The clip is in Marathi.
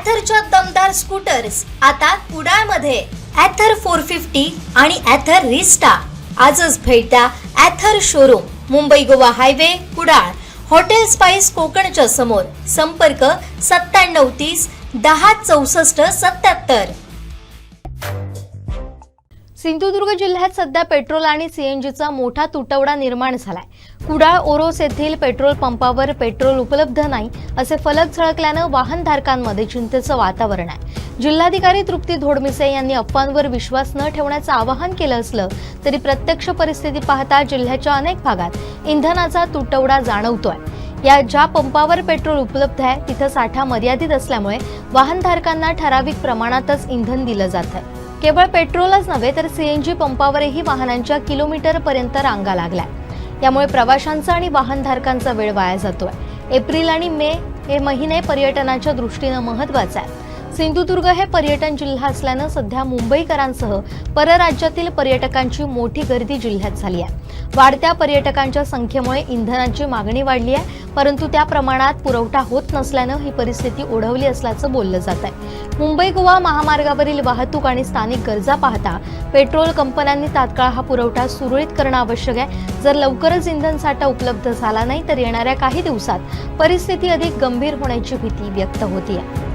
ॲथरच्या दमदार स्कूटर्स आता कुडाळमध्ये ॲथर 450 आणि ॲथर रिस्टा. आजच भेट द्या Ather showroom, Mumbai Goa highway, Kudal, hotel spice कोकणच्या समोर. संपर्क 9730 10 64 77. सिंधुदुर्ग जिल्ह्यात सध्या पेट्रोल आणि सीएनजीचा मोठा तुटवडा निर्माण झालाय. कुडाळ ओरोस येथील पेट्रोल पंपावर पेट्रोल उपलब्ध नाही असे फलक झळकल्यानं वाहनधारकांमध्ये चिंतेचं वातावरण आहे. जिल्हाधिकारी तृप्ती धोडमिसे यांनी अफवांवर विश्वास न ठेवण्याचं आवाहन केलं असलं तरी प्रत्यक्ष परिस्थिती पाहता जिल्ह्याच्या अनेक भागात इंधनाचा तुटवडा जाणवतोय. ज्या पंपावर पेट्रोल उपलब्ध आहे तिथं साठा मर्यादित असल्यामुळे वाहनधारकांना ठराविक प्रमाणातच इंधन दिलं जात आहे. केवळ पेट्रोलच नव्हे तर सीएनजी पंपावरही वाहनांच्या किलोमीटरपर्यंत रांगा लागल्या. यामुळे प्रवाशांचा आणि वाहनधारकांचा वेळ वाया जातोय. एप्रिल आणि मे हे महिने पर्यटनाच्या दृष्टीनं महत्त्वाचे आहेत. सिंधुदुर्ग हे पर्यटन जिल्हा असल्यानं सध्या मुंबईकरांसह परराज्यातील पर्यटकांची मोठी गर्दी जिल्ह्यात झाली आहे. वाढत्या पर्यटकांच्या संख्येमुळे इंधनाची मागणी वाढली आहे, परंतु त्या प्रमाणात पुरवठा होत नसल्यानं ही परिस्थिती ओढवली असल्याचं बोललं जात आहे. मुंबई गोवा महामार्गावरील वाहतूक आणि स्थानिक गरजा पाहता पेट्रोल कंपन्यांनी तात्काळ हा पुरवठा सुरळीत करणं आवश्यक आहे. जर लवकरच इंधन साठा उपलब्ध झाला नाही तर येणाऱ्या काही दिवसात परिस्थिती अधिक गंभीर होण्याची भीती व्यक्त होतीये.